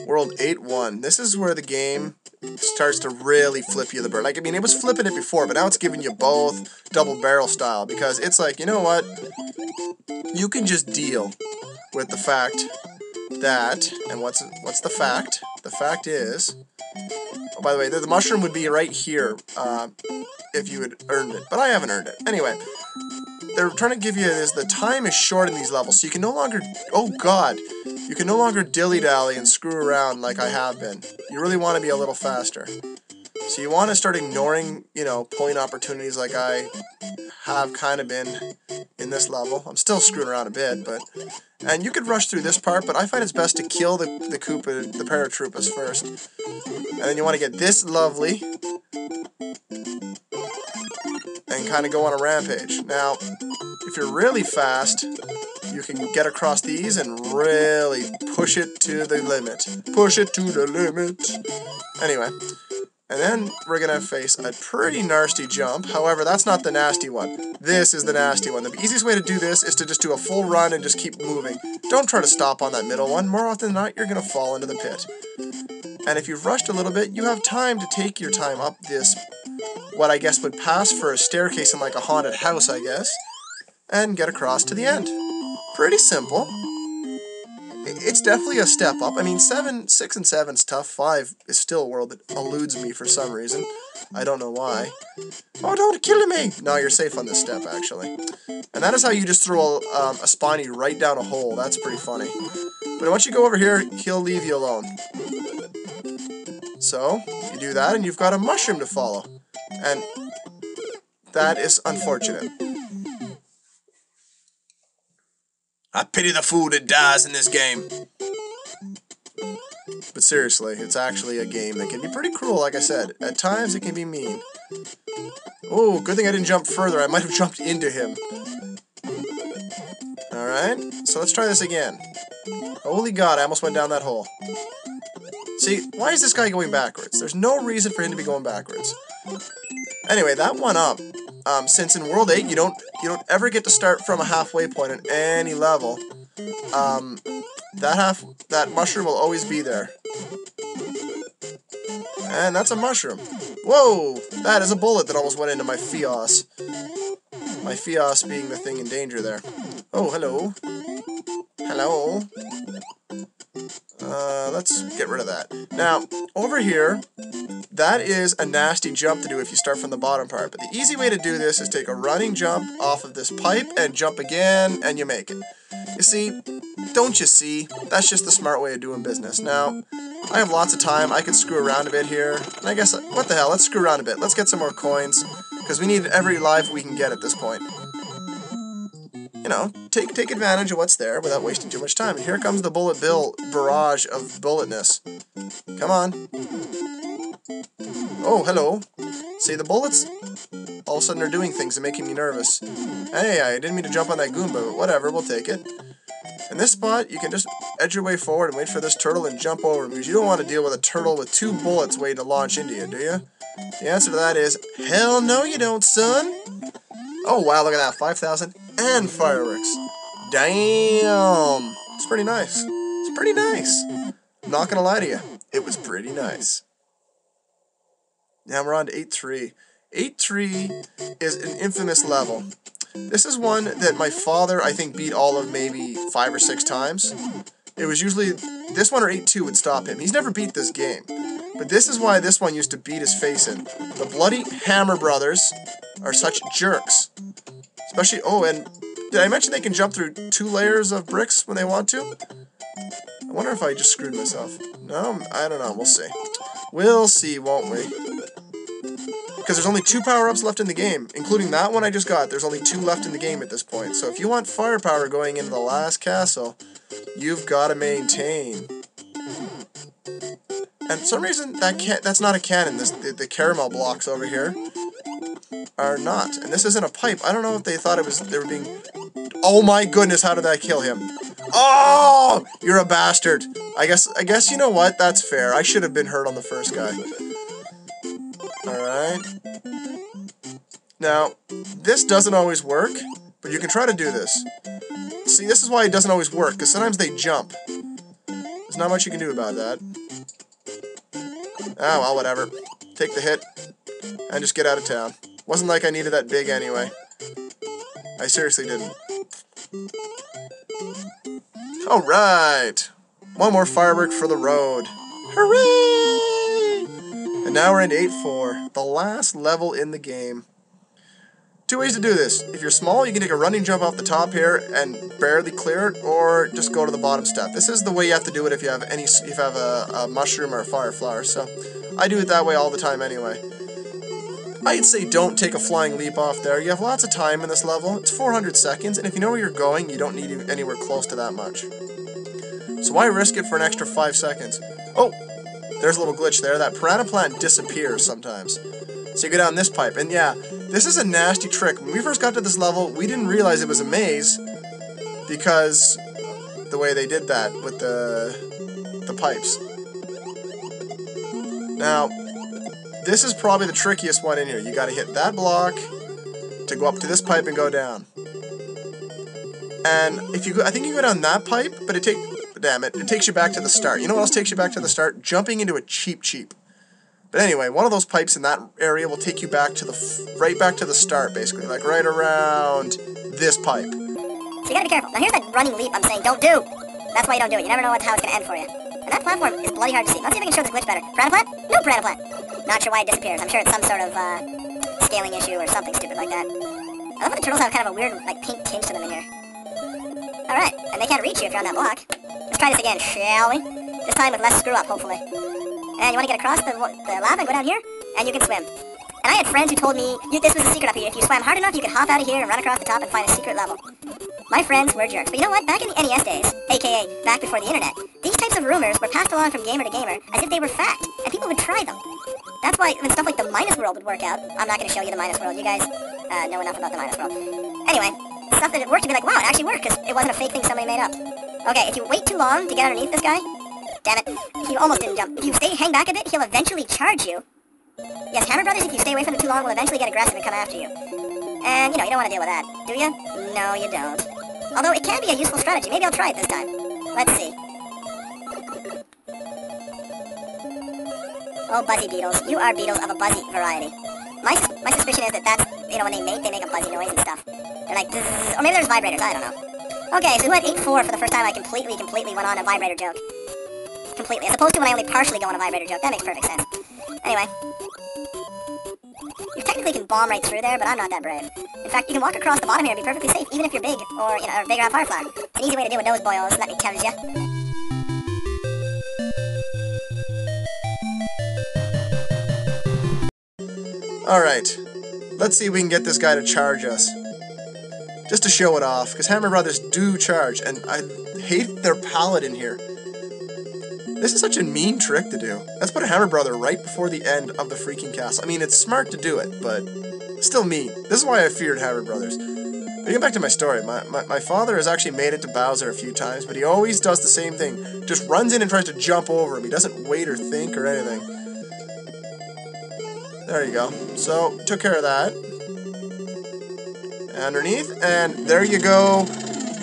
World 8-1. This is where the game starts to really flip you the bird. Like, I mean, it was flipping it before, but now it's giving you both double barrel style, because it's like, you know what? You can just deal with the fact that, and what's the fact? The fact is, oh, by the way, the mushroom would be right here if you had earned it, but I haven't earned it. Anyway, they're trying to give you is the time is short in these levels, so you can no longer, oh god, you can no longer dilly-dally and screw around like I have been. You really want to be a little faster. So you want to start ignoring, you know, point opportunities like I have kind of been in this level. I'm still screwing around a bit, but... And you could rush through this part, but I find it's best to kill the Koopa, the paratroopas first. And then you want to get this lovely... and kind of go on a rampage. Now, if you're really fast, you can get across these and really push it to the limit. Push it to the limit. Anyway, and then we're going to face a pretty nasty jump. However, that's not the nasty one. This is the nasty one. The easiest way to do this is to just do a full run and just keep moving. Don't try to stop on that middle one. More often than not, you're going to fall into the pit. And if you've rushed a little bit, you have time to take your time up this, what I guess would pass for a staircase in like a haunted house, I guess, and get across to the end. Pretty simple. It's definitely a step up. I mean, 6 and 7's tough. 5 is still a world that eludes me for some reason. I don't know why. Oh, don't kill me! No, you're safe on this step, actually. And that is how you just throw a spiny right down a hole. That's pretty funny. But once you go over here, he'll leave you alone. So, you do that, and you've got a mushroom to follow. And that is unfortunate. I pity the fool that dies in this game. But seriously, it's actually a game that can be pretty cruel, like I said. At times, it can be mean. Oh, good thing I didn't jump further. I might have jumped into him. Alright, so let's try this again. Holy God, I almost went down that hole. See, why is this guy going backwards? There's no reason for him to be going backwards. Anyway, that one up. Since in World 8 you don't ever get to start from a halfway point in any level, that mushroom will always be there. And that's a mushroom. Whoa! That is a bullet that almost went into my Fios. My Fios being the thing in danger there. Oh, hello. Hello. Let's get rid of that. Now, over here, that is a nasty jump to do if you start from the bottom part. But the easy way to do this is take a running jump off of this pipe and jump again, and you make it. You see, don't you see? That's just the smart way of doing business. Now, I have lots of time. I could screw around a bit here. And I guess, what the hell, let's screw around a bit. Let's get some more coins, because we need every life we can get at this point. You know, take advantage of what's there without wasting too much time. And here comes the Bullet Bill barrage of bulletness. Come on. Oh, hello. See, the bullets all of a sudden are doing things and making me nervous. Hey, I didn't mean to jump on that Goomba, but whatever, we'll take it. In this spot, you can just edge your way forward and wait for this turtle and jump over him, because you don't want to deal with a turtle with 2 bullets waiting to launch into you, do you? The answer to that is, hell no you don't, son! Oh, wow, look at that, 5,000 and fireworks. Damn! It's pretty nice. It's pretty nice. I'm not gonna lie to you, it was pretty nice. Now we're on to 8-3. 8-3 is an infamous level. This is one that my father, I think, beat all of maybe 5 or 6 times. It was usually, this one or 8-2 would stop him. He's never beat this game. But this is why this one used to beat his face in. The bloody Hammer Brothers are such jerks. Especially, oh, and did I mention they can jump through 2 layers of bricks when they want to? I wonder if I just screwed myself. No, I don't know. We'll see. We'll see, won't we? Because there's only 2 power-ups left in the game, including that one I just got. There's only 2 left in the game at this point. So if you want firepower going into the last castle, you've got to maintain. And for some reason, that's not a cannon. The caramel blocks over here are not. And this isn't a pipe. I don't know if they thought they were being... Oh my goodness, how did that kill him? Oh! You're a bastard. I guess you know what? That's fair. I should have been hurt on the first guy. Alright. Now, this doesn't always work, but you can try to do this. See, this is why it doesn't always work, because sometimes they jump. There's not much you can do about that. Oh, well, whatever. Take the hit and just get out of town. Wasn't like I needed that big anyway. I seriously didn't. Alright! One more firework for the road. Hooray! And now we're into 8-4, the last level in the game. Two ways to do this. If you're small, you can take a running jump off the top here and barely clear it, or just go to the bottom step. This is the way you have to do it if you have a mushroom or a fire flower. So I do it that way all the time anyway. I'd say don't take a flying leap off there. You have lots of time in this level. It's 400 seconds, and if you know where you're going, you don't need anywhere close to that much. So why risk it for an extra 5 seconds? Oh, there's a little glitch there. That piranha plant disappears sometimes. So you go down this pipe, and yeah, this is a nasty trick. When we first got to this level, we didn't realize it was a maze because the way they did that with the pipes. Now, this is probably the trickiest one in here. You gotta hit that block to go up to this pipe and go down. And if you go, I think you go down that pipe, but it takes you back to the start. You know what else takes you back to the start? Jumping into a cheap. But anyway, one of those pipes in that area will take you back to right back to the start, basically, like right around this pipe. So you gotta be careful. Now here's that running leap I'm saying don't do. That's why you don't do it. You never know how it's gonna end for you. And that platform is bloody hard to see. Let's see if I can show this glitch better. Piranha plant? No piranha plant. Not sure why it disappears. I'm sure it's some sort of scaling issue or something stupid like that. I love how the turtles have kind of a weird, like, pink tinge to them in here. Alright, and they can't reach you if you're on that block. Let's try this again, shall we? This time with less screw up, hopefully. And you want to get across the lava and go down here, and you can swim. And I had friends who told me this was a secret up here. If you swam hard enough, you could hop out of here and run across the top and find a secret level. My friends were jerks. But you know what? Back in the NES days, aka back before the internet, these types of rumors were passed along from gamer to gamer as if they were fact, and people would try them. That's why when stuff like the Minus World would work out. I'm not going to show you the Minus World. You guys know enough about the Minus World. Anyway, stuff that it worked, you'd be like, wow, it actually worked, because it wasn't a fake thing somebody made up. Okay, if you wait too long to get underneath this guy, damn it, he almost didn't jump. If you hang back a bit, he'll eventually charge you. Yes, Hammer Brothers, if you stay away from him too long, will eventually get aggressive and come after you. And, you know, you don't want to deal with that, do you? No, you don't. Although, it can be a useful strategy. Maybe I'll try it this time. Let's see. Oh, buzzy beetles. You are beetles of a buzzy variety. My suspicion is that that's, you know, when they make a buzzy noise and stuff. They're like, or maybe there's vibrators, I don't know. Okay, so who had 8-4 for the first time I completely went on a vibrator joke. Completely, as opposed to when I only partially go on a vibrator joke. That makes perfect sense. Anyway. You technically can bomb right through there, but I'm not that brave. In fact, you can walk across the bottom here and be perfectly safe, even if you're big, or, you know, or big around Firefly. It's an easy way to deal with those boyos, let me tell ya. Alright, let's see if we can get this guy to charge us. Just to show it off, because Hammer Brothers do charge, and I hate their palette in here. This is such a mean trick to do. Let's put a Hammer Brother right before the end of the freaking castle. I mean, it's smart to do it, but still mean. This is why I feared Hammer Brothers. But get back to my story. My father has actually made it to Bowser a few times, but he always does the same thing. Just runs in and tries to jump over him. He doesn't wait or think or anything. There you go. So, took care of that. Underneath, and there you go.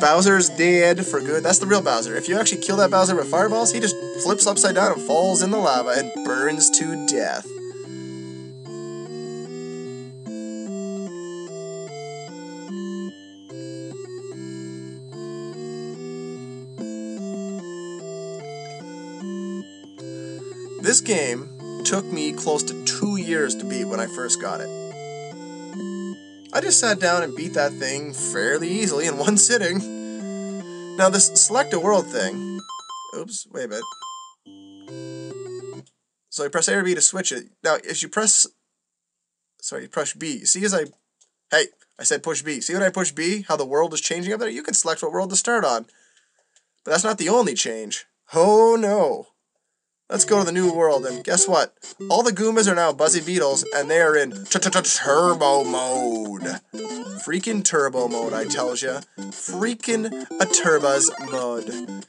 Bowser's dead for good. That's the real Bowser. If you actually kill that Bowser with fireballs, he just flips upside down and falls in the lava and burns to death. This game took me close to 2 years to beat when I first got it. I just sat down and beat that thing fairly easily in one sitting. Now this select a world thing, oops, wait a bit. So you press A or B to switch it. Now if you press, you push B. See as I said push B. See when I push B, how the world is changing up there? You can select what world to start on. But that's not the only change. Oh no. Let's go to the new world, and guess what? All the Goombas are now Buzzy Beetles, and they are in turbo mode. Freaking turbo mode, I tells ya. Freaking a turbos mode.